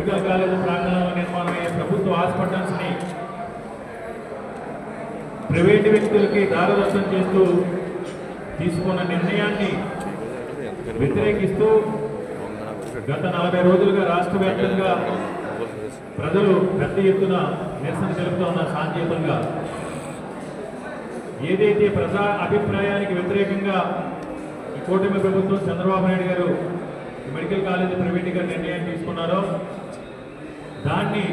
Medical college ప్రాంగణంలో నిర్మాణమయ్యే ప్రభుత్వ హాస్పిటల్స్ని private వ్యక్తులకి దారదత్తం చేస్తూ తీసుకున్న నిర్ణయాన్ని వ్యతిరేకిస్తూ గత 40 రోజులుగా రాష్ట్ర వ్యాప్తంగా ప్రజలు పెద్ద ఎత్తున నిరసన తెలుపుతున్న శాంతియుతంగా ఏదైతే ప్రజా అభిప్రాయానికి వ్యతిరేకంగా ఈ కూటమి ప్రభుత్వం చంద్రబాబు నాయుడు గారు మెడికల్ కాలేజీ ప్రైవేటీకరణ నిర్ణయం తీసుకున్నారో దాన్ని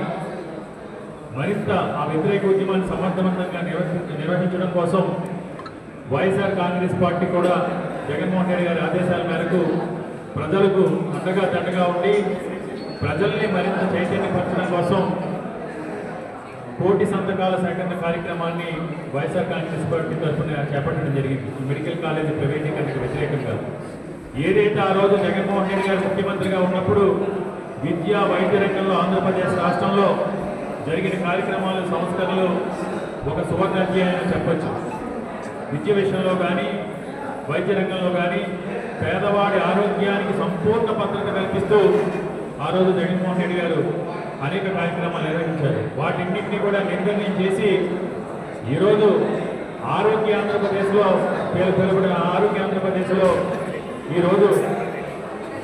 మరింత ఆ వ్యతిరేక ఉద్యమాన్ని సమర్థవంతంగా నిర్వహించడం కోసం వైఎస్ఆర్ కాంగ్రెస్ పార్టీ కూడా జగన్మోహన్ రెడ్డి గారి ఆదేశాల మేరకు ప్రజలకు అండగా దండగా ఉండి ప్రజల్ని మరింత చైతన్యపరచడం కోసం కోటి సంతకాల సేకరణ కార్యక్రమాన్ని వైఎస్ఆర్ కాంగ్రెస్ పార్టీ తరఫున చేపట్టడం జరిగింది. మెడికల్ కాలేజీ ప్రైవేటీకరణకు వ్యతిరేకంగా ఏదైతే ఆ రోజు జగన్మోహన్ రెడ్డి గారు ముఖ్యమంత్రిగా ఉన్నప్పుడు విద్యా వైద్య రంగంలో ఆంధ్రప్రదేశ్ రాష్ట్రంలో జరిగిన కార్యక్రమాలు సంస్కరణలు ఒక సువర్ణాధ్యాయం చెప్పచ్చు. విద్య విషయంలో కానీ వైద్య రంగంలో కానీ పేదవాడి ఆరోగ్యానికి సంపూర్ణ భద్రత కల్పిస్తూ ఆ రోజు జగన్మోహన్ రెడ్డి గారు అనేక కార్యక్రమాలు నిర్వహించారు. వాటిన్నింటినీ కూడా నిర్ణయం చేసి ఈరోజు ఆరోగ్య ఆంధ్రప్రదేశ్లో పేరుపడిన ఆరోగ్య ఆంధ్రప్రదేశ్లో ఈరోజు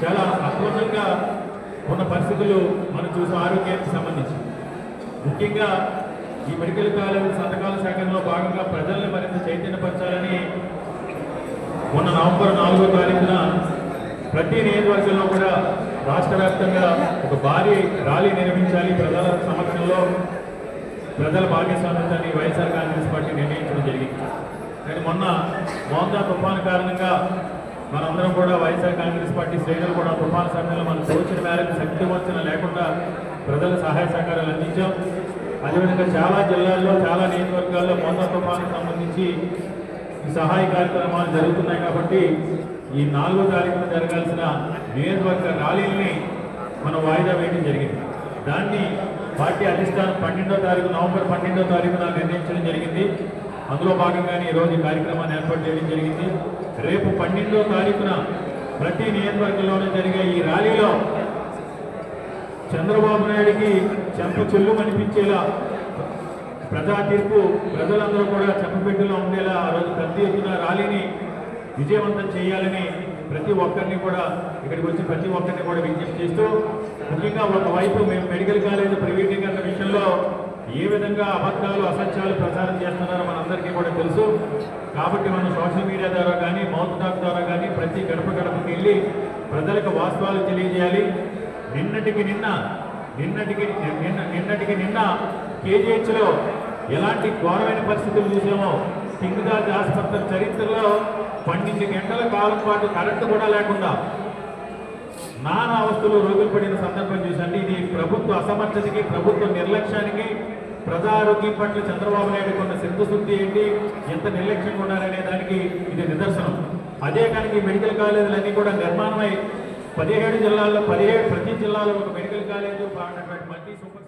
చాలా అద్భుతంగా ఉన్న పరిస్థితులు మనం చూసాం. ఆరోగ్యానికి సంబంధించి ముఖ్యంగా ఈ మెడికల్ కాలేజీ సంతకాల సేకరణలో భాగంగా ప్రజల్ని మరింత చైతన్యపరచాలని మొన్న నవంబర్ 4వ తారీఖున ప్రతి నియోజకవర్గంలో కూడా రాష్ట్ర వ్యాప్తంగా ఒక భారీ ర్యాలీ నిర్వహించాలి. ప్రజల సమక్షంలో ప్రజల భాగస్వామ్యాన్ని వైఎస్ఆర్ కాంగ్రెస్ పార్టీ నిర్ణయించడం జరిగింది. కానీ మొన్న మోందా తుఫాను కారణంగా మనందరం కూడా వైఎస్ఆర్ కాంగ్రెస్ పార్టీ శ్రేణులు కూడా తుఫాను సమయంలో మనం తోచిన మేరకు శక్తి వంచన లేకుండా ప్రజల సహాయ సహకారాలు అందించాం. అదేవిధంగా చాలా జిల్లాల్లో చాలా నియోజకవర్గాల్లో మోందా తుఫానుకు సంబంధించి ఈ సహాయ కార్యక్రమాలు జరుగుతున్నాయి. కాబట్టి ఈ 4వ తారీఖున జరగాల్సిన నియోజకవర్గ ర్యాలీని మనం వాయిదా వేయడం జరిగింది. దాన్ని పార్టీ అధిష్టానం 12వ తారీఖు నవంబర్ 12వ తారీఖున నిర్ణయించడం జరిగింది. అందులో భాగంగానే ఈరోజు ఈ కార్యక్రమాన్ని ఏర్పాటు చేయడం జరిగింది. రేపు 12వ తారీఖున ప్రతి నియోజకవర్గంలోనే జరిగే ఈ ర్యాలీలో చంద్రబాబు నాయుడికి చెంప చెల్లు అనిపించేలా ప్రజా తీర్పు ప్రజలందరూ కూడా చెంపపెట్టులో ఉండేలా ఆ రోజు పెద్ద ఎత్తున ర్యాలీని విజయవంతం చేయాలని ప్రతి ఒక్కరిని కూడా ఇక్కడికి వచ్చి ప్రతి ఒక్కరిని కూడా విజ్ఞప్తి చేస్తూ ముఖ్యంగా ఒకవైపు మేము మెడికల్ కాలేజీ ప్రైవేటీకరణ విషయంలో ఏ విధంగా అబద్ధాలు అసత్యాలు ప్రచారం చేస్తున్నారో మనందరికీ కూడా తెలుసు. కాబట్టి మనం సోషల్ మీడియా ద్వారా కానీ మౌత్ టాక్ ద్వారా కానీ ప్రతి గడపకి వెళ్ళి ప్రజలకు వాస్తవాలు తెలియజేయాలి. నిన్నటికి నిన్న కేజీహెచ్లో ఎలాంటి ఘోరమైన పరిస్థితులు చూసామో కింగ్రాజ్ ఆసుపత్రి చరిత్రలో 12 గంటల కాలం పాటు కరెంటు కూడా లేకుండా నానా అవస్థలు రోగులు పడిన సందర్భం చూసండి. ఇది ప్రభుత్వ అసమర్థతకి ప్రభుత్వ నిర్లక్ష్యానికి ప్రజారోగ్యం పట్ల చంద్రబాబు నాయుడు కొన్న సిద్ధశుద్ధి ఏంటి ఎంత నిర్లక్ష్యంగా ఉన్నారనే దానికి ఇది నిదర్శనం. అదే కానీ మెడికల్ కాలేజీలన్నీ కూడా నిర్మాణమై 17 జిల్లాల్లో ప్రతి జిల్లాలో ఒక మెడికల్ కాలేజీ మల్టీ సూపర్